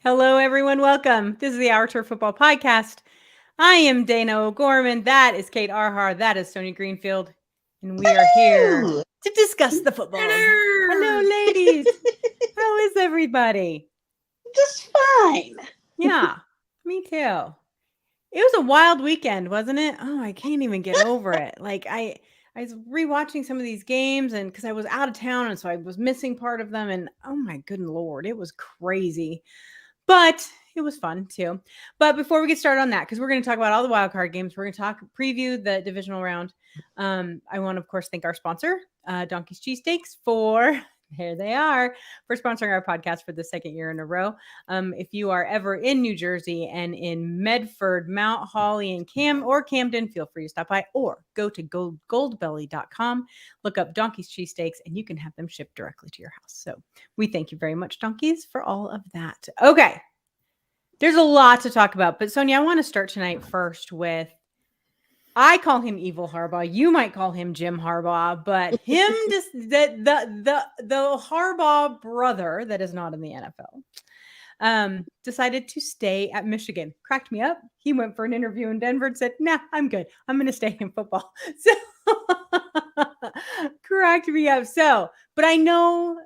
Hello, everyone. Welcome. This is the Our Turf Football Podcast. I am Dana O'Gorman. That is Kate Arhar. That is Sonia Greenfield. And we are here Hello. to discuss the football. Hello, ladies. How is everybody? Just fine. Yeah, me too. It was a wild weekend, wasn't it? Oh, I can't even get over it. I was rewatching some of these games and because I was out of town and so I was missing part of them. And oh my good Lord, it was crazy. But it was fun too. But before we get started on that, because we're going to talk about all the wild card games, we're going to preview the divisional round. I want to, of course, thank our sponsor, Donkey's Cheesesteaks, for here they are for sponsoring our podcast for the second year in a row. If you are ever in New Jersey and in Medford, Mount Holly, and Camden, feel free to stop by or go to goldbelly.com, look up Donkey's Cheesesteaks, and you can have them shipped directly to your house. So we thank you very much, Donkeys, for all of that. Okay. There's a lot to talk about, but Sonia, I want to start tonight first with I call him Evil Harbaugh. You might call him Jim Harbaugh, but him just the Harbaugh brother that is not in the NFL decided to stay at Michigan. Cracked me up. He went for an interview in Denver and said, "Nah, I'm good. I'm going to stay in football." So cracked me up. So, but I know,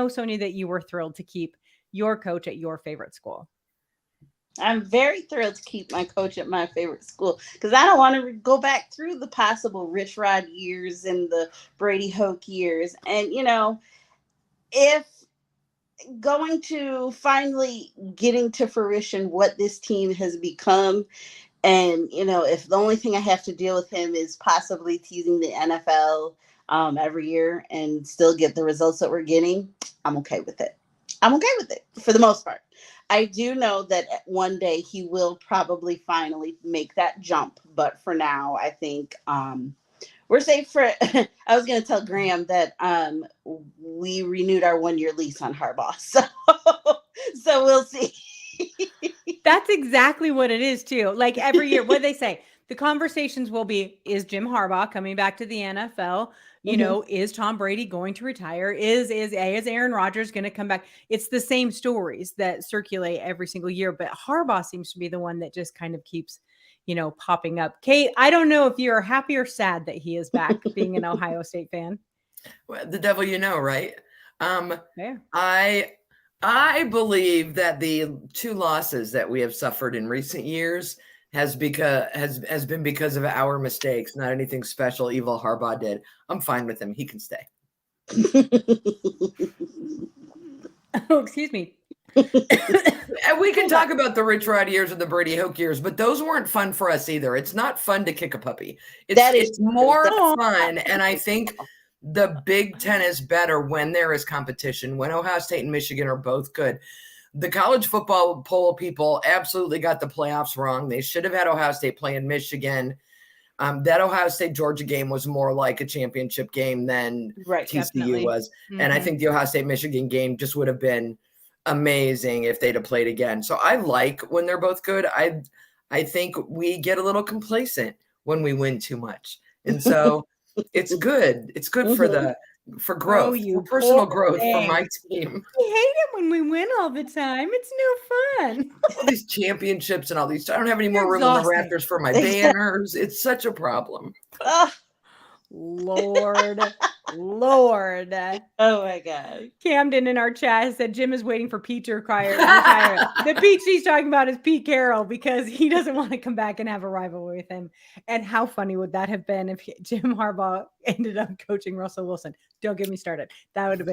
Sonia, that you were thrilled to keep your coach at your favorite school. I'm very thrilled to keep my coach at my favorite school because I don't want to go back through the possible Rich Rod years and the Brady Hoke years. And, if going to finally getting to fruition what this team has become, and, if the only thing I have to deal with him is possibly teasing the NFL every year and still get the results that we're getting, I'm okay with it. I'm okay with it for the most part. I do know that one day he will probably finally make that jump. But for now, I think we're safe for I was going to tell Graham that we renewed our 1-year lease on Harbaugh. So we'll see. That's exactly what it is, too. Like every year, what they say, the conversations will be, is Jim Harbaugh coming back to the NFL? Is Tom Brady going to retire? Is Aaron Rodgers going to come back? It's the same stories that circulate every single year, but Harbaugh seems to be the one that just kind of keeps, popping up. Kate, I don't know if you're happy or sad that he is back being an Ohio State fan. Well, the devil you know, right? Yeah. I believe that the 2 losses that we have suffered in recent years has been because of our mistakes, not anything special Evil Harbaugh did. I'm fine with him. He can stay. Oh, excuse me. And we can talk about the Rich Rod years or the Brady Hoke years, but those weren't fun for us either. It's not fun to kick a puppy. It's more fun, and I think the Big Ten is better when there is competition, when Ohio State and Michigan are both good. The college football poll people absolutely got the playoffs wrong. They should have had Ohio State playing Michigan. That Ohio State-Georgia game was more like a championship game than TCU definitely was. Mm-hmm. And I think the Ohio State-Michigan game just would have been amazing if they'd have played again. So I like when they're both good. I think we get a little complacent when we win too much. And so it's good. It's good for growth, for personal growth for my team. I hate it when we win all the time. It's no fun. All these championships and all these. I don't have any more room in the rafters for my banners. It's such a problem. Lord. Oh my God. Camden in our chat said Jim is waiting for Pete to retire. The Pete she's talking about is Pete Carroll because he doesn't want to come back and have a rivalry with him. And how funny would that have been if Jim Harbaugh ended up coaching Russell Wilson? Don't get me started. That would have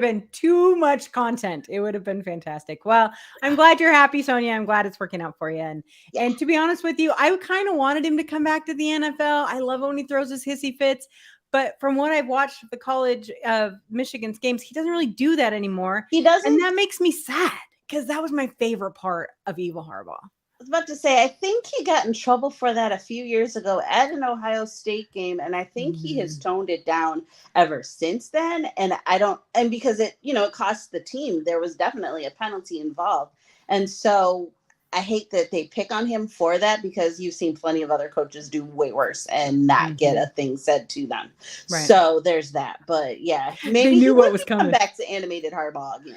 been too much content. It would have been fantastic. Well, I'm glad you're happy, Sonia. I'm glad it's working out for you. And to be honest with you, I kind of wanted him to come back to the NFL. I love when he throws his hissy fits. But from what I've watched of the College of Michigan's games, he doesn't really do that anymore. He doesn't. And that makes me sad because that was my favorite part of Evil Harbaugh. I was about to say, I think he got in trouble for that a few years ago at an Ohio State game. And I think he has toned it down ever since then. And because it cost the team, there was definitely a penalty involved. And so I hate that they pick on him for that because you've seen plenty of other coaches do way worse and not get a thing said to them. Right. So there's that. But yeah, maybe they knew what was coming. Come back to animated Harbaugh again.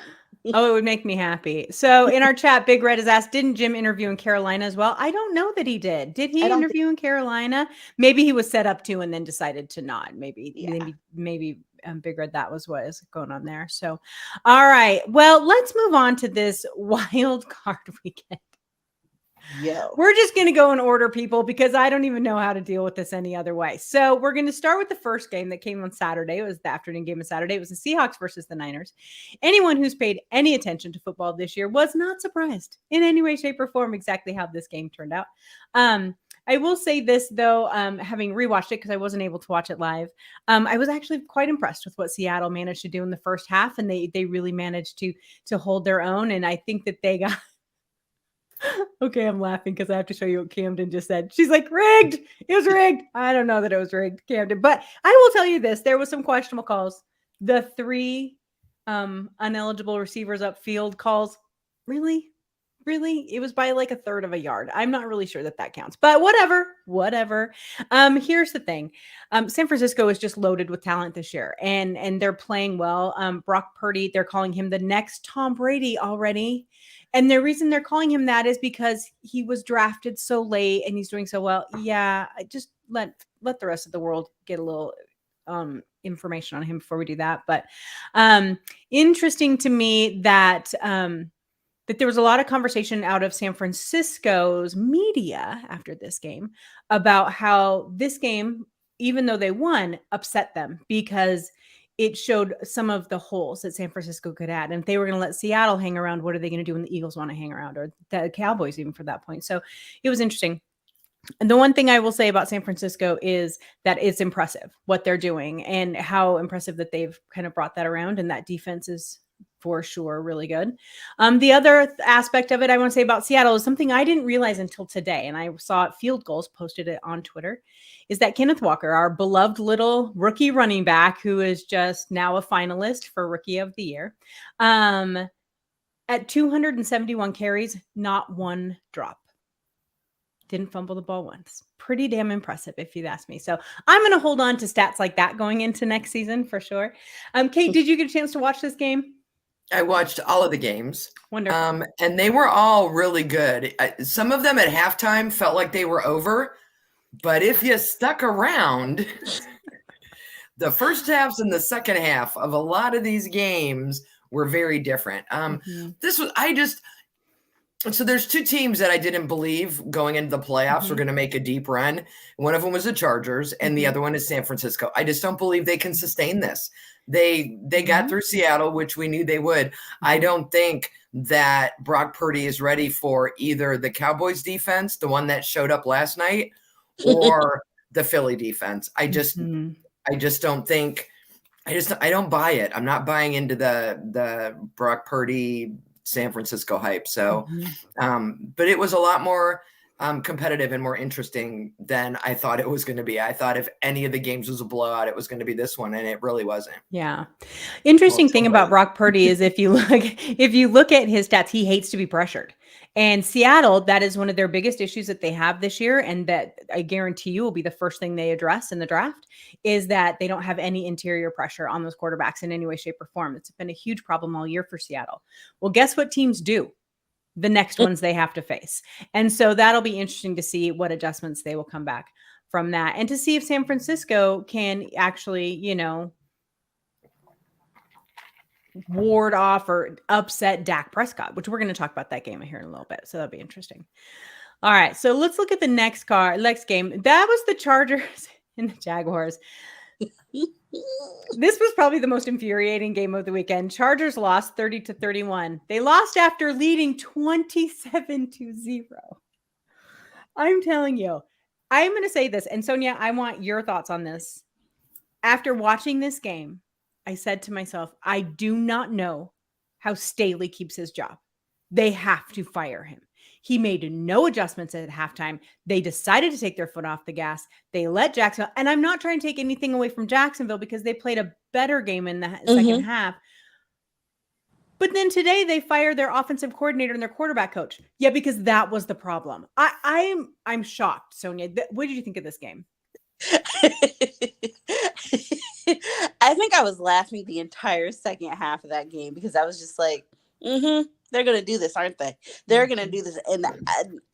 Oh, it would make me happy. So in our chat, Big Red has asked, didn't Jim interview in Carolina as well? I don't know that he did. Did he interview in Carolina? Maybe he was set up to and then decided to not. Maybe Big Red, that was what is going on there. So, all right. Well, let's move on to this wild card weekend. We're just going to go in order, people, because I don't even know how to deal with this any other way. So we're going to start with the first game that came on Saturday. It was the afternoon game of Saturday. It was the Seahawks versus the Niners. Anyone who's paid any attention to football this year was not surprised in any way, shape, or form exactly how this game turned out. I will say this, though, having rewatched it because I wasn't able to watch it live, I was actually quite impressed with what Seattle managed to do in the first half, and they really managed to hold their own. And I think that they got okay, I'm laughing because I have to show you what Camden just said. She's like, rigged. It was rigged. I don't know that it was rigged, Camden. But I will tell you this. There was some questionable calls. The 3 uneligible receivers upfield calls. Really? It was by like a third of a yard. I'm not really sure that counts. But whatever. Here's the thing. San Francisco is just loaded with talent this year. And they're playing well. Brock Purdy, they're calling him the next Tom Brady already. And the reason they're calling him that is because he was drafted so late and he's doing so well. Yeah, just let the rest of the world get a little information on him before we do that. But interesting to me that there was a lot of conversation out of San Francisco's media after this game about how this game, even though they won, upset them because it showed some of the holes that San Francisco could add. And if they were going to let Seattle hang around, what are they going to do when the Eagles want to hang around, or the Cowboys even for that point? So it was interesting. And the one thing I will say about San Francisco is that it's impressive what they're doing and how impressive that they've kind of brought that around. And that defense is for sure really good. The other aspect of it I want to say about Seattle is something I didn't realize until today, and I saw it Field Goals posted it on Twitter, is that Kenneth Walker, our beloved little rookie running back who is just now a finalist for Rookie of the Year, at 271 carries, not one drop. Didn't fumble the ball once. Pretty damn impressive, if you'd ask me. So I'm going to hold on to stats like that going into next season for sure. Kate, did you get a chance to watch this game? I watched all of the games. Wonderful. And they were all really good. Some of them at halftime felt like they were over. But if you stuck around, the first halves and the second half of a lot of these games were very different. So there's 2 teams that I didn't believe going into the playoffs were going to make a deep run. One of them was the Chargers, and the other one is San Francisco. I just don't believe they can sustain this. They got through Seattle, which we knew they would. I don't think that Brock Purdy is ready for either the Cowboys defense, the one that showed up last night, or the Philly defense. I just don't think. I don't buy it. I'm not buying into the Brock Purdy San Francisco hype. So, but it was a lot more competitive and more interesting than I thought it was going to be. I thought if any of the games was a blowout, it was going to be this one, and it really wasn't. Yeah. Interesting thing about Brock Purdy is if you look at his stats, he hates to be pressured. And Seattle, that is one of their biggest issues that they have this year, and that I guarantee you will be the first thing they address in the draft, is that they don't have any interior pressure on those quarterbacks in any way, shape, or form. It's been a huge problem all year for Seattle. Well, guess what teams do? The next ones they have to face. And so that'll be interesting to see what adjustments they will come back from that, and to see if San Francisco can actually, ward off or upset Dak Prescott, which we're going to talk about that game here in a little bit. So that'll be interesting. All right. So let's look at the next game. That was the Chargers and the Jaguars. This was probably the most infuriating game of the weekend. Chargers lost 30-31. They lost after leading 27-0. I'm telling you, I'm going to say this. And Sonia, I want your thoughts on this. After watching this game, I said to myself, I do not know how Staley keeps his job. They have to fire him. He made no adjustments at halftime. They decided to take their foot off the gas. They let Jacksonville, and I'm not trying to take anything away from Jacksonville because they played a better game in the second half. But then today they fired their offensive coordinator and their quarterback coach. Yeah, because that was the problem. I'm shocked, Sonia. What did you think of this game? I think I was laughing the entire second half of that game because I was just like, They're going to do this, aren't they? They're going to do this. And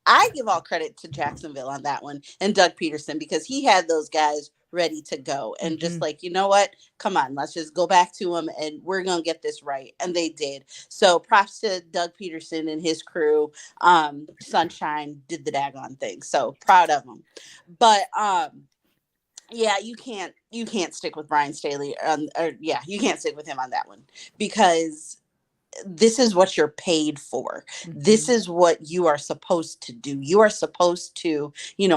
I give all credit to Jacksonville on that one and Doug Peterson, because he had those guys ready to go and just like, you know what? Come on, let's just go back to them and we're going to get this right. And they did. So props to Doug Peterson and his crew. Sunshine did the daggone thing. So proud of them. But, yeah, you can't stick with Brian Staley. You can't stick with him on that one, because this is what you're paid for. This is what you are supposed to do. You are supposed to,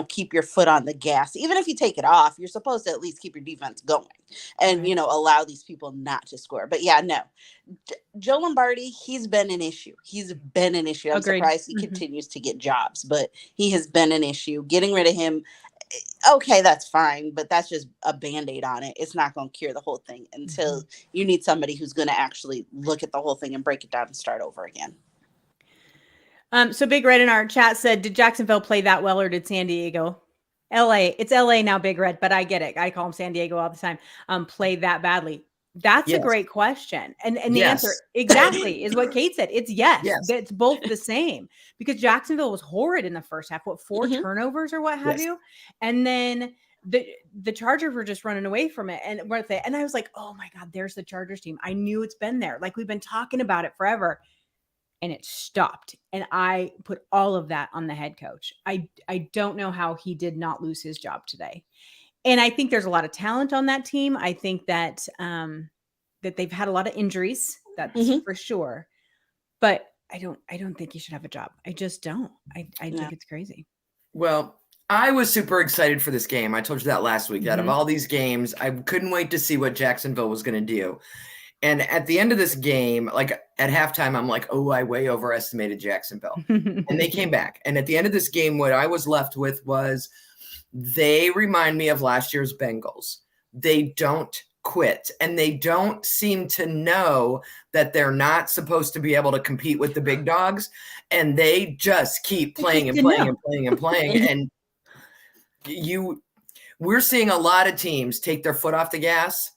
keep your foot on the gas. Even if you take it off, you're supposed to at least keep your defense going and, allow these people not to score. But yeah, no. Joe Lombardi, he's been an issue. I'm surprised he continues to get jobs, but he has been an issue. Getting rid of him, okay, that's fine, but that's just a Band-Aid on it. It's not going to cure the whole thing until you need somebody who's going to actually look at the whole thing and break it down and start over again. So Big Red in our chat said, did Jacksonville play that well, or did San Diego? LA. It's LA now, Big Red, but I get it. I call them San Diego all the time. Play that badly. That's a great question. And the answer exactly is what Kate said. It's yes. It's both the same, because Jacksonville was horrid in the first half. 4 turnovers or what have you? And then the Chargers were just running away from it. And I was like, oh my God, there's the Chargers team. I knew it's been there. Like, we've been talking about it forever. And it stopped. And I put all of that on the head coach. I don't know how he did not lose his job today. And I think there's a lot of talent on that team. I think that that they've had a lot of injuries. That's for sure. But I don't think he should have a job. I just don't. I think it's crazy. Well, I was super excited for this game. I told you that last week. Out of all these games, I couldn't wait to see what Jacksonville was going to do. And at the end of this game, like at halftime, I'm like, oh, I way overestimated Jacksonville. And they came back. And at the end of this game, what I was left with was, they remind me of last year's Bengals. They don't quit, and they don't seem to know that they're not supposed to be able to compete with the big dogs. And they just keep playing and playing and playing and playing. And we're seeing a lot of teams take their foot off the gas,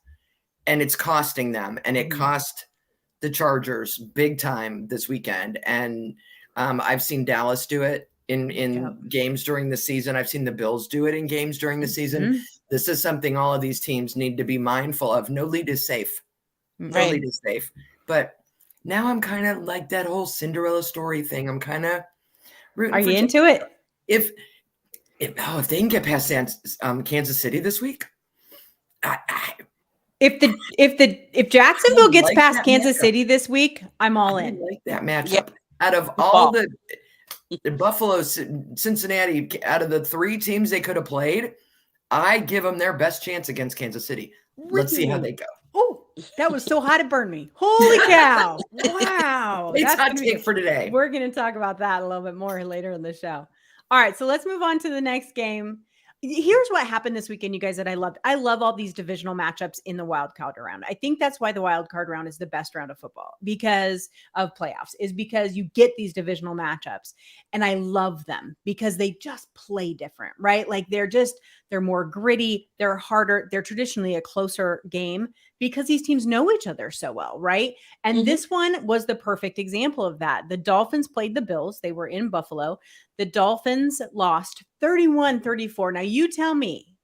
and it's costing them. And it cost the Chargers big time this weekend. And I've seen Dallas do it in games during the season. I've seen the Bills do it in games during the season. This is something all of these teams need to be mindful of. No lead is safe. No lead is safe. But now I'm kind of like that whole Cinderella story thing. I'm kind of rooting Are you into it? If they can get past Kansas City this week, if Jacksonville gets past Kansas City this week, I'm all in. I like that matchup. Out of all the Buffalo, Cincinnati, out of the 3 teams they could have played, I give them their best chance against Kansas City. Let's see how they go. Oh, that was so hot it burned me. Holy cow. Wow. It's hot take for today. We're going to talk about that a little bit more later in the show. All right, so let's move on to the next game. Here's what happened this weekend, you guys, that I loved. I love all these divisional matchups in the wild card round. I think that's why the wild card round is the best round of football, because of playoffs, is because you get these divisional matchups. And I love them because they just play different, right? Like they're more gritty, they're harder, they're traditionally a closer game because these teams know each other so well, right? And this one was the perfect example of that. The Dolphins played the Bills. They were in Buffalo. The Dolphins lost 31-34. Now you tell me,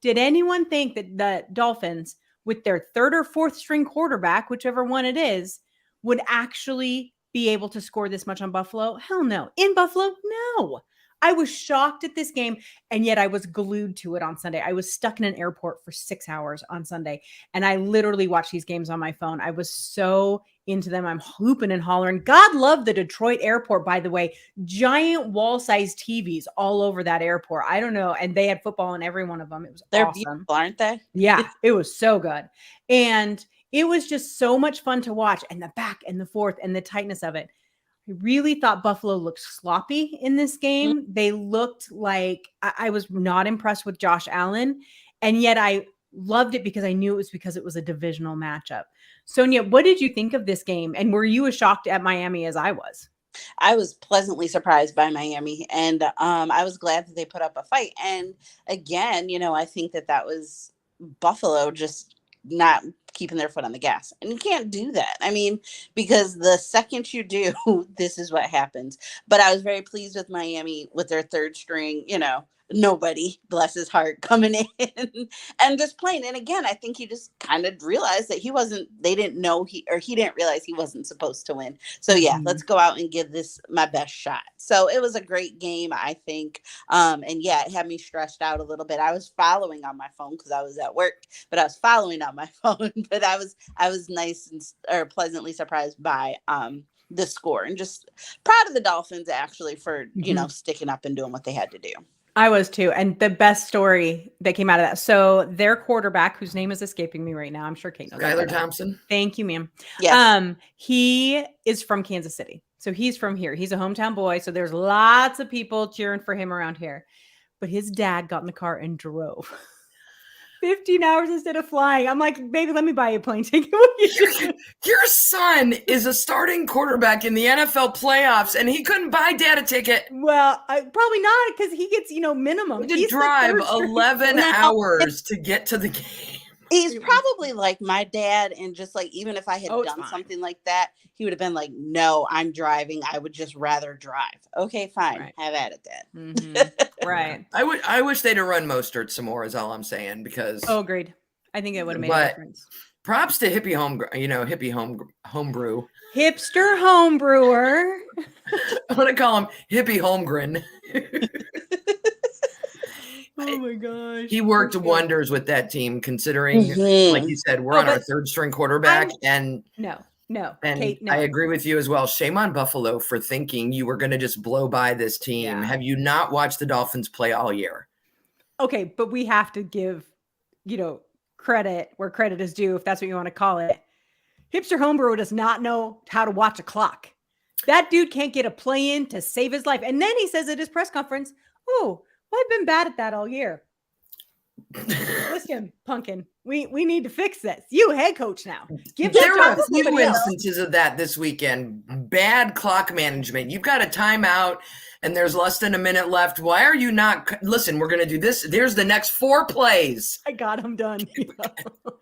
did anyone think that the Dolphins, with their 3rd or 4th string quarterback, whichever one it is, would actually be able to score this much on Buffalo? Hell no. In Buffalo? No. I was shocked at this game, and yet I was glued to it on Sunday. I was stuck in an airport for 6 hours on Sunday, and I literally watched these games on my phone. I was so into them. I'm hooping and hollering. God love the Detroit airport, by the way. Giant wall-sized TVs all over that airport. I don't know, and they had football in every one of them. It was They're awesome. Beautiful, aren't they? Yeah, it was so good. And it was just so much fun to watch, and the back and the forth and the tightness of it. I really thought Buffalo looked sloppy in this game. They looked like I was not impressed with Josh Allen, and yet I loved it because I knew it was because it was a divisional matchup. Sonia, what did you think of this game? And were you as shocked at Miami as I was? I was pleasantly surprised by Miami, and I was glad that they put up a fight. And again, I think that was Buffalo just not keeping their foot on the gas. And you can't do that. I mean, because the second you do, this is what happens. But I was very pleased with Miami with their third string, nobody, bless his heart, coming in and just playing. And again, I think he just kind of realized that they didn't know he didn't realize he wasn't supposed to win. So yeah, let's go out and give this my best shot. So it was a great game, I think. And yeah, it had me stressed out a little bit. I was following on my phone because I was at work, but I was following on my phone. But I was nice or pleasantly surprised by the score, and just proud of the Dolphins actually for, sticking up and doing what they had to do. I was too. And the best story that came out of that. So their quarterback, whose name is escaping me right now, I'm sure Kate knows. Skylar Thompson. Thank you, ma'am. Yes. He is from Kansas City. So he's from here. He's a hometown boy. So there's lots of people cheering for him around here. But his dad got in the car and drove 15 hours instead of flying. I'm like, baby, let me buy you a plane ticket. Your son is a starting quarterback in the NFL playoffs, and he couldn't buy dad a ticket. Well, probably not, because he gets, minimum. He had to drive 11 hours to get to the game. He's probably like my dad, and just like, even if I had done something like that, he would have been like, no, I'm driving. I would just rather drive. Okay, fine. Right. Have at it, Dad. Mm-hmm. Right. I wish they'd have run Mostert some more, is all I'm saying, because. Oh, agreed. I think it would have made a difference. Props to hippie homebrew. Hipster homebrewer. I want to call him hippie Holmgren. Oh my gosh. He worked wonders with that team, considering, like you said, we're on our third string quarterback. No. And Kate, no. I agree with you as well. Shame on Buffalo for thinking you were going to just blow by this team. Yeah. Have you not watched the Dolphins play all year? Okay, but we have to give, credit where credit is due, if that's what you want to call it. Hipster homebrewer does not know how to watch a clock. That dude can't get a play in to save his life. And then he says at his press conference, oh, well, I've been bad at that all year. Listen, Pumpkin, we need to fix this. You head coach now. There were a few instances of that this weekend. Bad clock management. You've got a timeout and there's less than a minute left. Why are you not? Listen, we're going to do this. There's the next 4 plays. I got him done.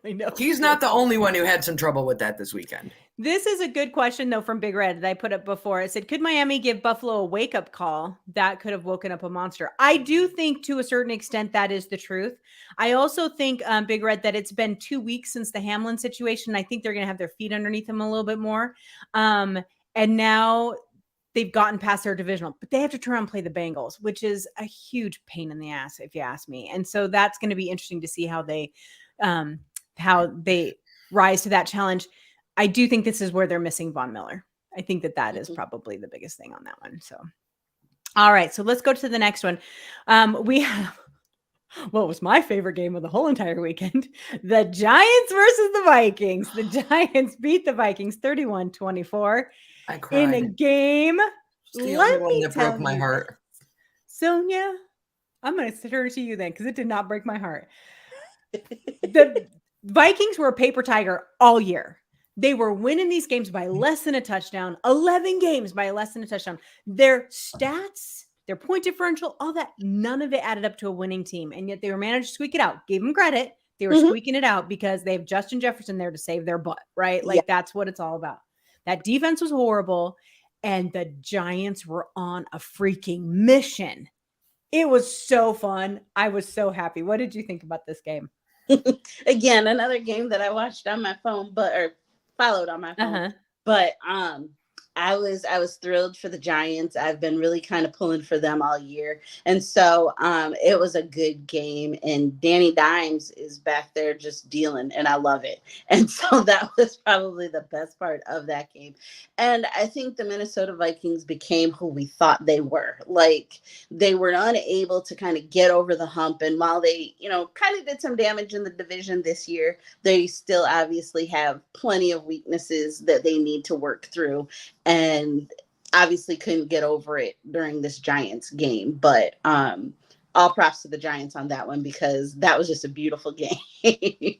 I know. He's not the only one who had some trouble with that this weekend. This is a good question, though, from Big Red that I put up before. It said, could Miami give Buffalo a wake-up call that could have woken up a monster? I do think to a certain extent that is the truth. I also think, Big Red, that it's been 2 weeks since the Hamlin situation. I think they're going to have their feet underneath them a little bit more. And now they've gotten past their divisional, but they have to turn around and play the Bengals, which is a huge pain in the ass, if you ask me. And so that's going to be interesting to see how they rise to that challenge. I do think this is where they're missing Von Miller. I think that is probably the biggest thing on that one. So, all right. So let's go to the next one. We have what was my favorite game of the whole entire weekend. The Giants versus the Vikings. The Giants beat the Vikings 31-24 in a game. Let me that broke my heart. Sonia, I'm going to turn to you then, because it did not break my heart. The Vikings were a paper tiger all year. They were winning these games by less than a touchdown, 11 games by less than a touchdown. Their stats, their point differential, all that, none of it added up to a winning team. And yet they were managed to squeak it out. Give them credit. They were squeaking it out because they have Justin Jefferson there to save their butt, right? Like that's what it's all about. That defense was horrible. And the Giants were on a freaking mission. It was so fun. I was so happy. What did you think about this game? Again, another game that I watched on my phone, followed on my phone. But I was thrilled for the Giants. I've been really kind of pulling for them all year. And so it was a good game. And Danny Dimes is back there just dealing, and I love it. And so that was probably the best part of that game. And I think the Minnesota Vikings became who we thought they were. Like, they were unable to kind of get over the hump. And while they, kind of did some damage in the division this year, they still obviously have plenty of weaknesses that they need to work through. And obviously couldn't get over it during this Giants game. But all props to the Giants on that one, because that was just a beautiful game.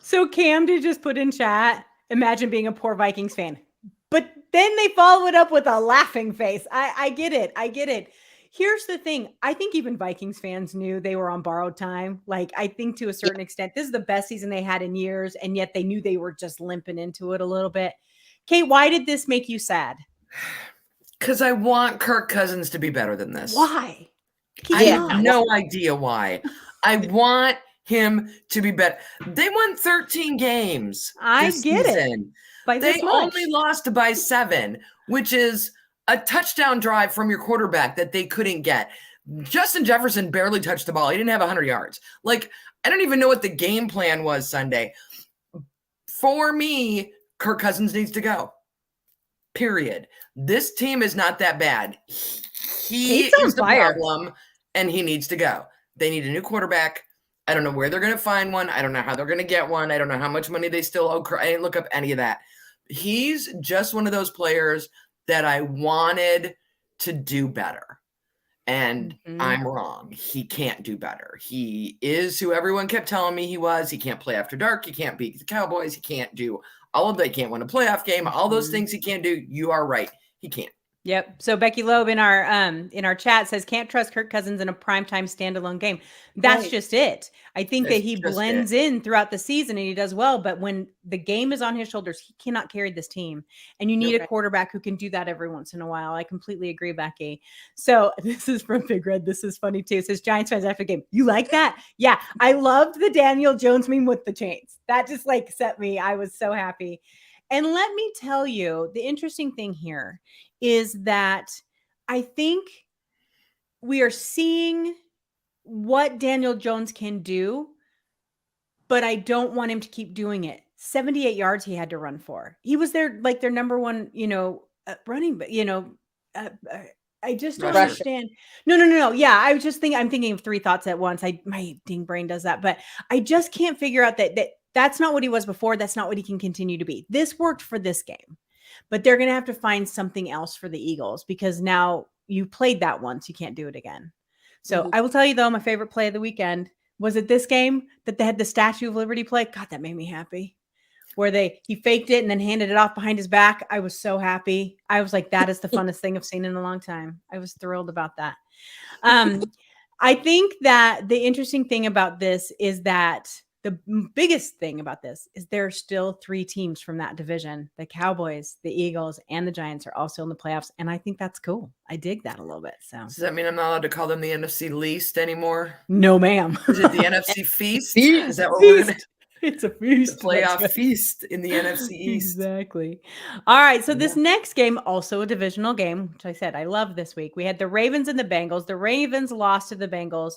So Cam did just put in chat, imagine being a poor Vikings fan. But then they follow it up with a laughing face. I get it. Here's the thing. I think even Vikings fans knew they were on borrowed time. Like, I think to a certain extent, this is the best season they had in years, and yet they knew they were just limping into it a little bit. Kate, why did this make you sad? Because I want Kirk Cousins to be better than this. Why? I have no idea why. I want him to be better. They won 13 games this season. They only lost by 7, which is a touchdown drive from your quarterback that they couldn't get. Justin Jefferson barely touched the ball. He didn't have 100 yards. Like, I don't even know what the game plan was Sunday. For me, Kirk Cousins needs to go. Period. This team is not that bad. He is the problem, and he needs to go. They need a new quarterback. I don't know where they're going to find one. I don't know how they're going to get one. I don't know how much money they still owe. I didn't look up any of that. He's just one of those players that I wanted to do better. And I'm wrong. He can't do better. He is who everyone kept telling me he was. He can't play after dark. He can't beat the Cowboys. He can't do all of that. He can't win a playoff game. All those things he can't do. You are right. He can't. Yep. So Becky Loeb in our chat says, can't trust Kirk Cousins in a primetime standalone game. That's just it. I think that he blends in throughout the season and he does well, but when the game is on his shoulders, he cannot carry this team. And you need a quarterback who can do that every once in a while. I completely agree, Becky. So this is from Big Red. This is funny too. It says Giants fans after the game. You like that? Yeah. I loved the Daniel Jones meme with the chains. That just like set me. I was so happy. And let me tell you, the interesting thing here is that I think we are seeing what Daniel Jones can do, but I don't want him to keep doing it. 78 yards he had to run for. He was their number one, running, but I just don't understand. No. Yeah, I'm thinking of 3 thoughts at once. My ding brain does that, but I just can't figure out that's not what he was before. That's not what he can continue to be. This worked for this game, but they're going to have to find something else for the Eagles because now you played that once. You can't do it again. So I will tell you though, my favorite play of the weekend was it this game that they had the Statue of Liberty play. God, that made me happy. Where he faked it and then handed it off behind his back. I was so happy. I was like, that is the funnest thing I've seen in a long time. I was thrilled about that. I think that the interesting thing about this is that the biggest thing about this is there are still 3 teams from that division. The Cowboys, the Eagles, and the Giants are also in the playoffs. And I think that's cool. I dig that a little bit. So does that mean I'm not allowed to call them the NFC least anymore? No, ma'am. Is it the NFC feast? Is that what we're going to? It's a feast. The playoff feast in the NFC East. Exactly. All right. So this next game, also a divisional game, which I said I love this week. We had the Ravens and the Bengals. The Ravens lost to the Bengals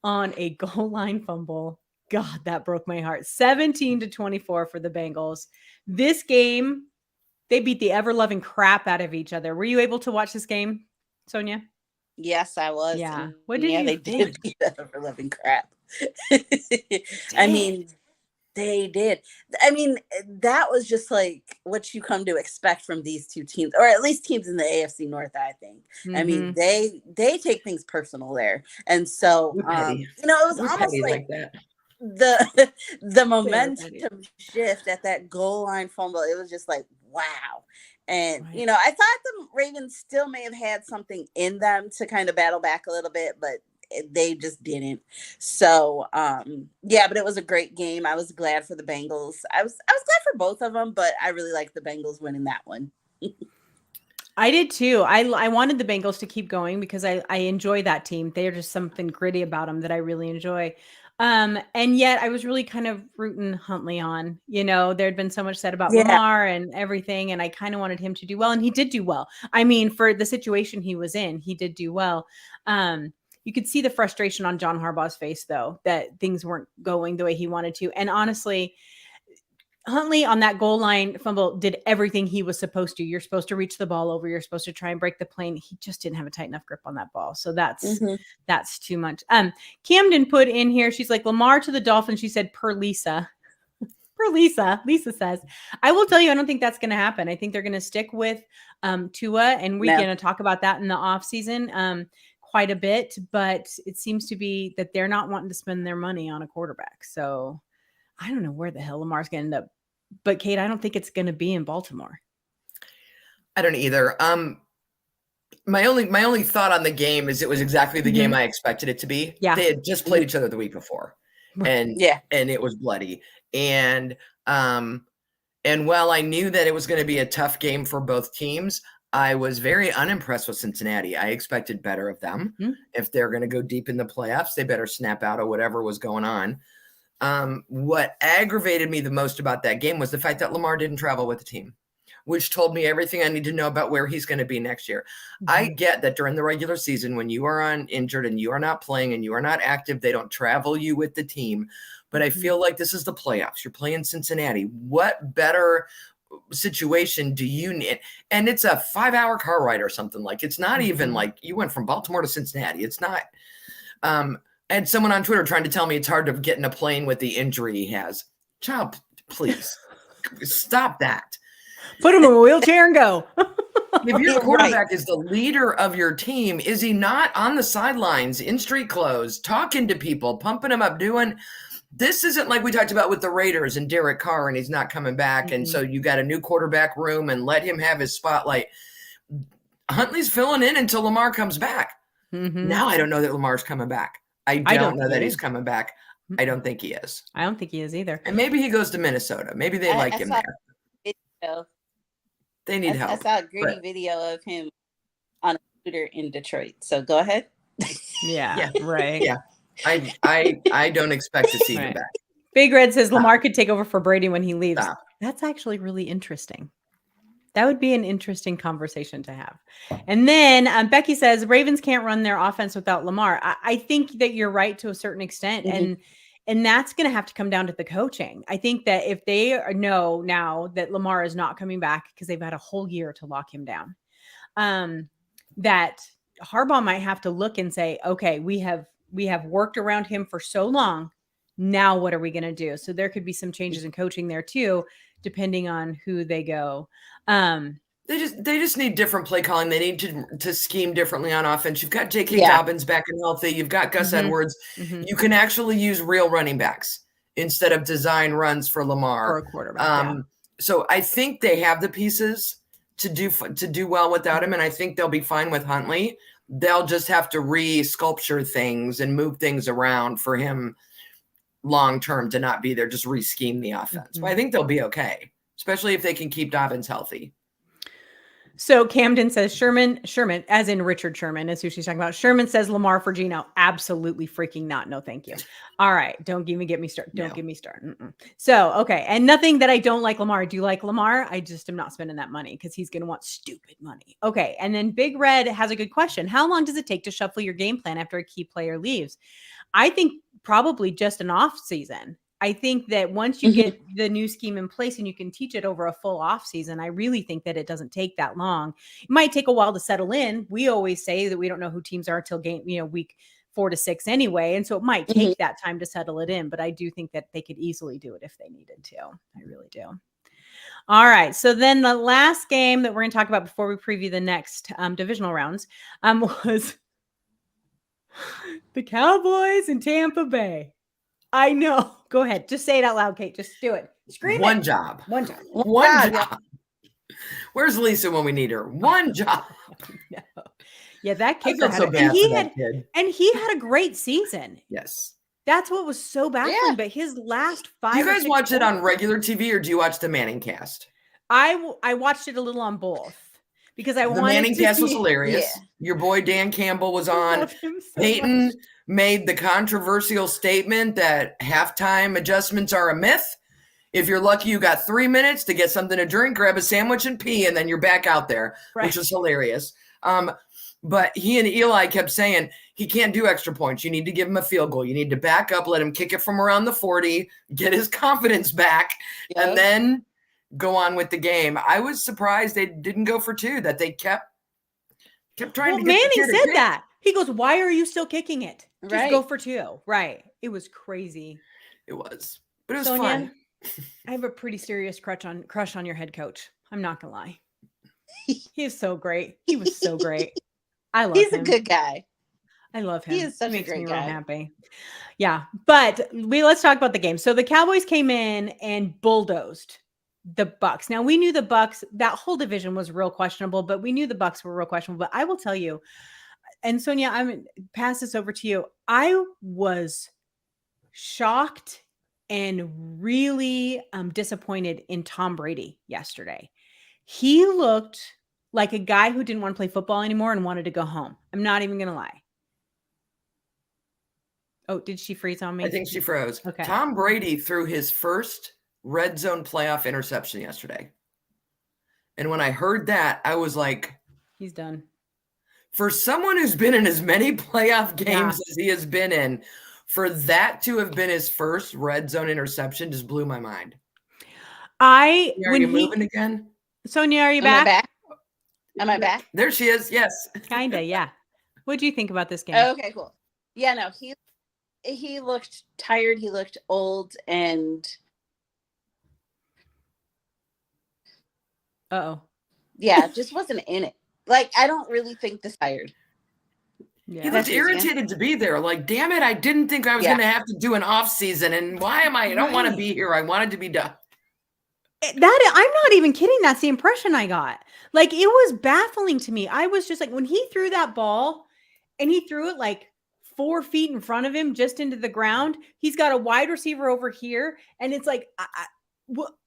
on a goal line fumble. God, that broke my heart. 17-24 for the Bengals. This game, they beat the ever-loving crap out of each other. Were you able to watch this game, Sonia? Yes, I was. Yeah. What did you think? They did beat the ever-loving crap. I mean, they did. I mean, that was just like what you come to expect from these 2 teams, or at least teams in the AFC North, I think. I mean, they take things personal there. And so, it was almost like that. The momentum shift at that goal line fumble, it was just like, wow. And, I thought the Ravens still may have had something in them to kind of battle back a little bit, but they just didn't. So, but it was a great game. I was glad for the Bengals. I was glad for both of them, but I really liked the Bengals winning that one. I did too. I wanted the Bengals to keep going because I enjoy that team. They're just something gritty about them that I really enjoy. And yet I was really kind of rooting Huntley on, there'd been so much said about Lamar and everything. And I kind of wanted him to do well. And he did do well. I mean, for the situation he was in, he did do well. You could see the frustration on John Harbaugh's face, though, that things weren't going the way he wanted to. And honestly, Huntley on that goal line fumble did everything he was supposed to. You're supposed to reach the ball over. You're supposed to try and break the plane. He just didn't have a tight enough grip on that ball. So that's too much. Camden put in here, she's like, Lamar to the Dolphins. She said, per Lisa. Per Lisa. Lisa says, I will tell you, I don't think that's going to happen. I think they're going to stick with Tua, and we're going to talk about that in the offseason quite a bit. But it seems to be that they're not wanting to spend their money on a quarterback. So I don't know where the hell Lamar's going to end up. But Kate, I don't think it's going to be in Baltimore. I don't either. My only thought on the game is it was exactly the game I expected it to be. Yeah. They had just played each other the week before, and it was bloody. And while I knew that it was going to be a tough game for both teams, I was very unimpressed with Cincinnati. I expected better of them. If they're going to go deep in the playoffs, they better snap out of whatever was going on. What aggravated me the most about that game was the fact that Lamar didn't travel with the team, which told me everything I need to know about where he's going to be next year. I get that during the regular season, when you are injured and you are not playing and you are not active, they don't travel you with the team. But I feel like this is the playoffs. You're playing Cincinnati. What better situation do you need? And it's a 5-hour car ride or something. Like, it's not even like you went from Baltimore to Cincinnati. It's not. I had someone on Twitter trying to tell me it's hard to get in a plane with the injury he has. Child, please stop that. Put him in a wheelchair and go. If your quarterback is the leader of your team, is he not on the sidelines in street clothes, talking to people, pumping them up, doing? This isn't like we talked about with the Raiders and Derek Carr, and he's not coming back. And so you got a new quarterback room and let him have his spotlight. Huntley's filling in until Lamar comes back. Now I don't know that Lamar's coming back. I don't know that he's coming back. I don't think he is. I don't think he is either. And maybe he goes to Minnesota. Maybe they like him there. Video. They need help. I saw a gritty video of him on a scooter in Detroit. So go ahead. Yeah. Right. Yeah. I don't expect to see him back. Big Red says Lamar could take over for Brady when he leaves. Stop. That's actually really interesting. That would be an interesting conversation to have. And then Becky says Ravens can't run their offense without Lamar. I think that you're right to a certain extent. And that's going to have to come down to the coaching. I think that if they know now that Lamar is not coming back because they've had a whole year to lock him down, that Harbaugh might have to look and say, okay, we have worked around him for so long. Now what are we going to do? So there could be some changes in coaching there too, depending on who they go. They just need different play calling. They need to scheme differently on offense. You've got J.K. Dobbins back and healthy. You've got Gus Edwards. You can actually use real running backs instead of design runs for Lamar. For a quarterback, So I think they have the pieces to do well without him, and I think they'll be fine with Huntley. They'll just have to re-sculpture things and move things around for him long term to not be there, just re-scheme the offense. But I think they'll be okay, especially if they can keep Dobbins healthy. So Camden says Sherman, as in Richard Sherman is who she's talking about. Sherman says Lamar for Geno. Absolutely freaking not. No, thank you. All right. Don't even get me started. Don't get me started. So, okay. And nothing that I don't like Lamar. I do like Lamar. I just am not spending that money because he's going to want stupid money. Okay. And then Big Red has a good question. How long does it take to shuffle your game plan after a key player leaves? I think probably just an off season. I think that once you get the new scheme in place and you can teach it over a full off season, I really think that it doesn't take that long. It might take a while to settle in. We always say that we don't know who teams are until week 4 to 6 anyway. And so it might take that time to settle it in, but I do think that they could easily do it if they needed to. I really do. All right. So then the last game that we're going to talk about before we preview the next divisional rounds was the Cowboys in Tampa Bay. I know. Go ahead. Just say it out loud, Kate. Just do it. Scream One it. job. One job. One job. Where's Lisa when we need her? One job. No. Yeah, that kicker had and he had a great season. Yes. That's what was so baffling. But his last 5. Do you guys watch it on regular TV or do you watch the Manning cast? I watched it a little on both because I wanted Manning cast was hilarious. Yeah. Your boy Dan Campbell was on. Peyton made the controversial statement that halftime adjustments are a myth. If you're lucky, you got 3 minutes to get something to drink, grab a sandwich and pee, and then you're back out there, which was hilarious. But he and Eli kept saying he can't do extra points. You need to give him a field goal. You need to back up, let him kick it from around the 40, get his confidence back, and then go on with the game. I was surprised they didn't go for 2, that they kept trying to get Manning said that. He goes, "Why are you still kicking it? Just go for 2." Right. It was crazy. It was. But it was Sonia, fun. I have a pretty serious crush on your head coach. I'm not gonna lie. He is so great. He was so great. I love him. He's a good guy. I love him. He is such a great guy. Makes me real happy. Yeah. But let's talk about the game. So the Cowboys came in and bulldozed the Bucks. Now we knew the Bucks, that whole division was real questionable, but we knew the Bucks were real questionable. But I will tell you, and Sonia, I'm pass this over to you. I was shocked and really disappointed in Tom Brady yesterday. He looked like a guy who didn't want to play football anymore and wanted to go home. I'm not even going to lie. Oh, did she freeze on me? I think she froze. Okay. Tom Brady threw his first red zone playoff interception yesterday. And when I heard that, I was like, he's done. For someone who's been in as many playoff games as he has been in, for that to have been his first red zone interception just blew my mind. Are you moving again? Sonia, are you back? Am I back? There she is. Yes. Kinda, yeah. What do you think about this game? Okay, cool. Yeah, no, he looked tired. He looked old, and yeah, just wasn't in it. Like, I don't really think this tired. Yeah. He was irritated to be there. Like, damn it, I didn't think I was going to have to do an off season, and why am I don't want to be here. I wanted to be done. I'm not even kidding. That's the impression I got. Like, it was baffling to me. I was just like, when he threw that ball and he threw it like 4 feet in front of him, just into the ground, he's got a wide receiver over here. And it's like,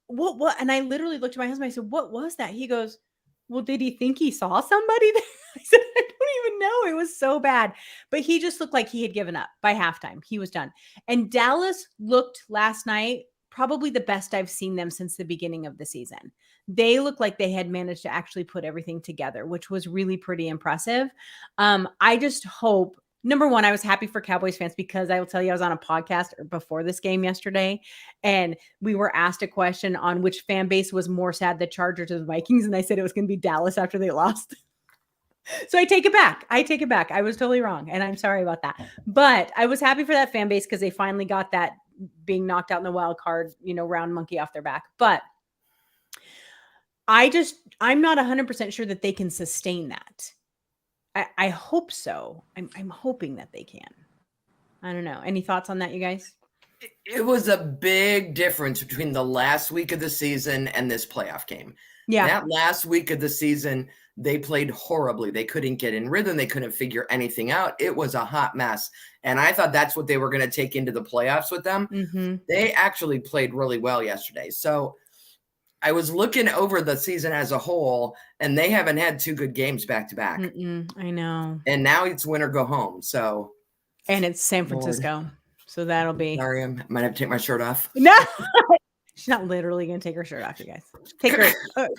what? And I literally looked at my husband. I said, what was that? He goes, well, did he think he saw somebody there? I said, I don't even know. It was so bad. But he just looked like he had given up by halftime. He was done. And Dallas looked last night probably the best I've seen them since the beginning of the season. They looked like they had managed to actually put everything together, which was really pretty impressive. I just hope, number one, I was happy for Cowboys fans because I will tell you, I was on a podcast before this game yesterday, and we were asked a question on which fan base was more sad, the Chargers or the Vikings. And I said it was going to be Dallas after they lost. So I take it back. I was totally wrong. And I'm sorry about that. But I was happy for that fan base because they finally got that being knocked out in the wild card, round monkey off their back. But I'm not 100% sure that they can sustain that. I hope so. I'm hoping that they can. I don't know. Any thoughts on that, you guys? It was a big difference between the last week of the season and this playoff game. Yeah. That last week of the season, they played horribly. They couldn't get in rhythm. They couldn't figure anything out. It was a hot mess. And I thought that's what they were going to take into the playoffs with them. Mm-hmm. They actually played really well yesterday. So I was looking over the season as a whole, and they haven't had 2 good games back to back. I know. And now it's win or go home. So, and it's San Francisco. Lord. So that'll be. Sorry, I might have to take my shirt off. No. She's not literally going to take her shirt off, you guys. Take her.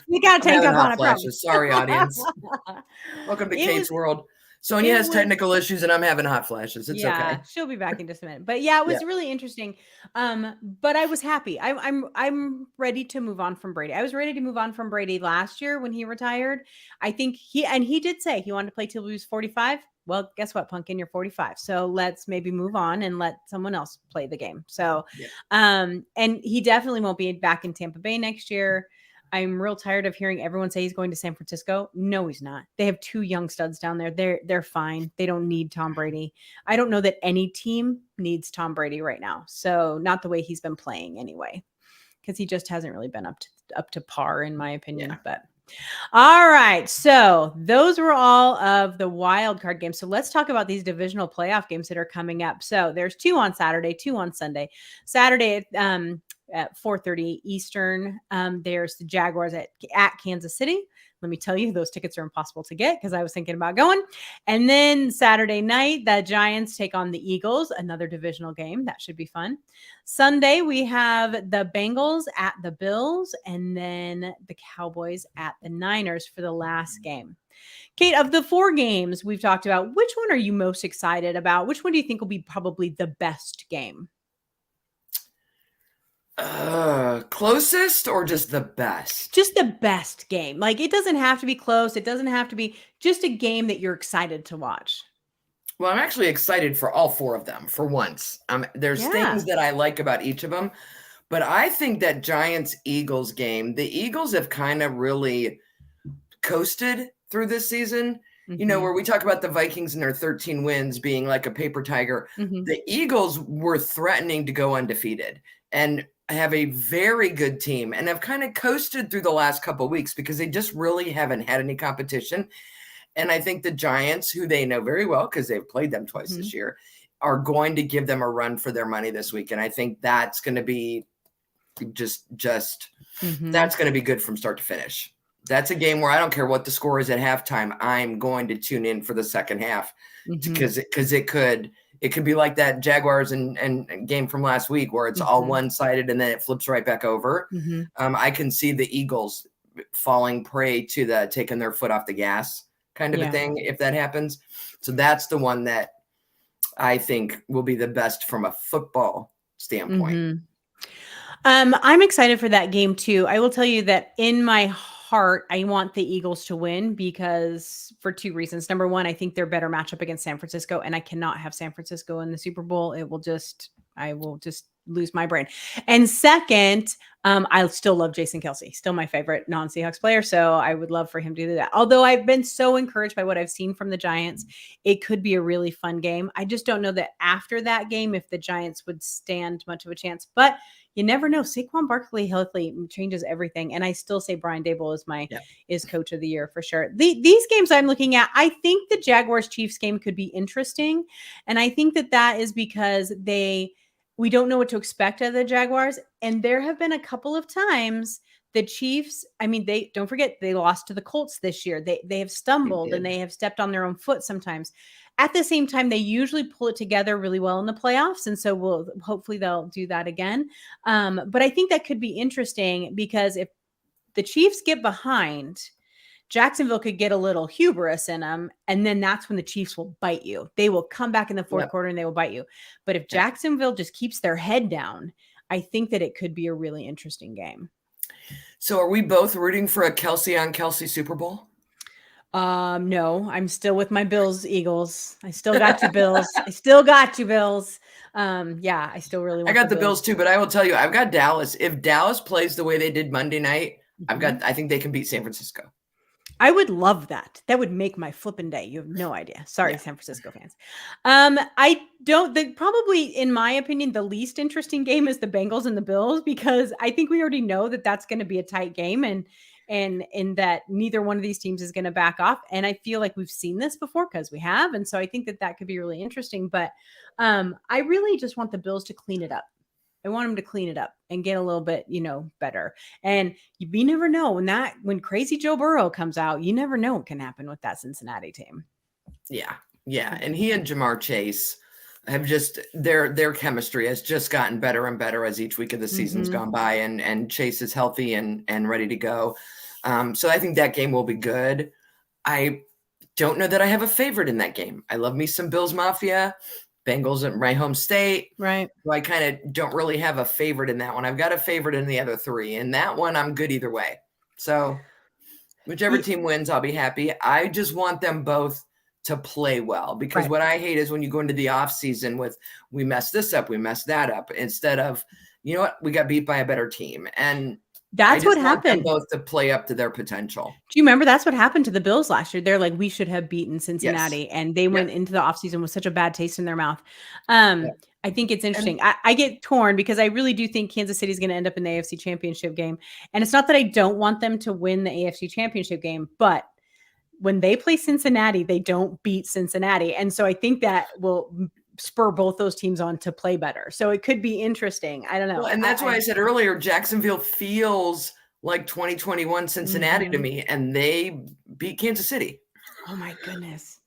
You got to tank up on it. Sorry, audience. Welcome to Kate's world. Sonia has technical issues, and I'm having hot flashes. It's okay. She'll be back in just a minute. But yeah, it was really interesting. But I was happy. I'm ready to move on from Brady. I was ready to move on from Brady last year when he retired. I think he did say he wanted to play till he was 45. Well, guess what, Pumpkin, you're 45. So let's maybe move on and let someone else play the game. So, and he definitely won't be back in Tampa Bay next year. I'm real tired of hearing everyone say he's going to San Francisco. No, he's not. They have 2 young studs down there. They're fine. They don't need Tom Brady. I don't know that any team needs Tom Brady right now. So not the way he's been playing anyway, because he just hasn't really been up to par in my opinion. Yeah. But all right. So those were all of the wild card games. So let's talk about these divisional playoff games that are coming up. So there's 2 on Saturday, 2 on Sunday. Saturday at 4:30 Eastern. There's the Jaguars at Kansas City. Let me tell you, those tickets are impossible to get because I was thinking about going. And then Saturday night, the Giants take on the Eagles, another divisional game. That should be fun. Sunday, we have the Bengals at the Bills, and then the Cowboys at the Niners for the last game. Kate, of the 4 games we've talked about, which one are you most excited about? Which one do you think will be probably the best game? Closest or just the best? Just the best game. Like, it doesn't have to be close. It doesn't have to be just a game that you're excited to watch. Well, I'm actually excited for all 4 of them for once. There's things that I like about each of them, but I think that Giants-Eagles game, the Eagles have kind of really coasted through this season. Mm-hmm. Where we talk about the Vikings and their 13 wins being like a paper tiger, the Eagles were threatening to go undefeated. And have a very good team and have kind of coasted through the last couple of weeks because they just really haven't had any competition. And I think the Giants, who they know very well because they've played them twice this year, are going to give them a run for their money this week. And I think that's going to be just that's going to be good from start to finish. That's a game where I don't care what the score is at halftime. I'm going to tune in for the second half because it could be like that Jaguars and game from last week where it's all one-sided and then it flips right back over. I can see the Eagles falling prey to the taking their foot off the gas kind of a thing if that happens. So that's the one that I think will be the best from a football standpoint. I'm excited for that game too. I will tell you that in my heart, I want the Eagles to win because for two reasons. Number one, I think they're better matchup against San Francisco, and I cannot have San Francisco in the Super Bowl. I will just lose my brain. And second, I still love Jason Kelce, still my favorite non-Seahawks player. So I would love for him to do that. Although I've been so encouraged by what I've seen from the Giants, it could be a really fun game. I just don't know that after that game, if the Giants would stand much of a chance, but you never know. Saquon Barkley healthy changes everything. And I still say Brian Daboll is coach of the year for sure. These games I'm looking at, I think the Jaguars Chiefs game could be interesting. And I think that is because we don't know what to expect of the Jaguars. And there have been a couple of times the Chiefs, don't forget, they lost to the Colts this year. They have stumbled and they have stepped on their own foot sometimes. At the same time, they usually pull it together really well in the playoffs. And so hopefully they'll do that again. But I think that could be interesting because if the Chiefs get behind, Jacksonville could get a little hubris in them. And then that's when the Chiefs will bite you. They will come back in the fourth quarter and they will bite you. But if Jacksonville just keeps their head down, I think that it could be a really interesting game. So are we both rooting for a Kelce on Kelce Super Bowl? No, I'm still with my Bills, Eagles. I still got you, Bills. I still got you, Bills. I still really want I got the Bills too, but I will tell you, I've got Dallas. If Dallas plays the way they did Monday night, I think they can beat San Francisco. I would love that. That would make my flipping day. You have no idea. Sorry, San Francisco fans. Probably, in my opinion, the least interesting game is the Bengals and the Bills, because I think we already know that that's going to be a tight game and in that neither one of these teams is going to back off. And I feel like we've seen this before because we have. And so I think that could be really interesting. But I really just want the Bills to clean it up. I want them to clean it up and get a little bit, better. And you never know when crazy Joe Burrow comes out, you never know what can happen with that Cincinnati team. Yeah. Yeah. And he and Jamar Chase have just, their chemistry has just gotten better and better as each week of the season's gone by, and Chase is healthy and ready to go. So I think that game will be good. I don't know that I have a favorite in that game. I love me some Bills Mafia. Bengals at my home state. Right. So I kind of don't really have a favorite in that one. I've got a favorite in the other three. And that one, I'm good either way. So whichever team wins, I'll be happy. I just want them both to play well, because what I hate is when you go into the off season with, we messed this up, we messed that up, instead of, you know what, we got beat by a better team. And that's what happened. Both to play up to their potential. Do you remember that's what happened to the Bills last year? They're like, we should have beaten Cincinnati, and they went into the offseason with such a bad taste in their mouth. I think it's interesting. I get torn because I really do think Kansas City is going to end up in the AFC Championship game. And it's not that I don't want them to win the AFC Championship game, but when they play Cincinnati, they don't beat Cincinnati. And so I think that will spur both those teams on to play better. So it could be interesting. I don't know. Well, and that's why I said earlier, Jacksonville feels like 2021 Cincinnati to me, and they beat Kansas City. Oh my goodness.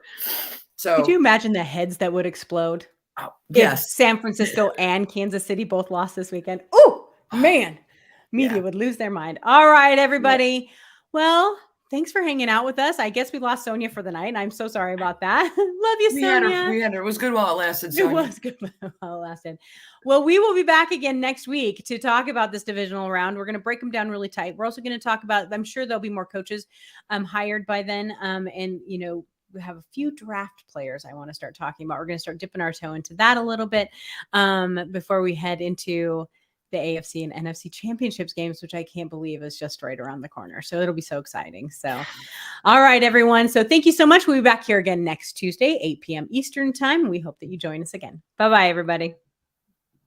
So could you imagine the heads that would explode? Oh, yes. If San Francisco and Kansas City both lost this weekend. Oh man, media would lose their mind. All right, everybody. Yeah. Well, thanks for hanging out with us. I guess we lost Sonia for the night, and I'm so sorry about that. Love you, Sonia. We had her. It was good while it lasted, Sonia. It was good while it lasted. Well, we will be back again next week to talk about this divisional round. We're going to break them down really tight. We're also going to talk about, I'm sure there'll be more coaches hired by then. And, we have a few draft players I want to start talking about. We're going to start dipping our toe into that a little bit before we head into the AFC and NFC championships games, which I can't believe is just right around the corner. So it'll be so exciting. So, all right, everyone. So thank you so much. We'll be back here again next Tuesday, 8 p.m. Eastern time. We hope that you join us again. Bye-bye, everybody.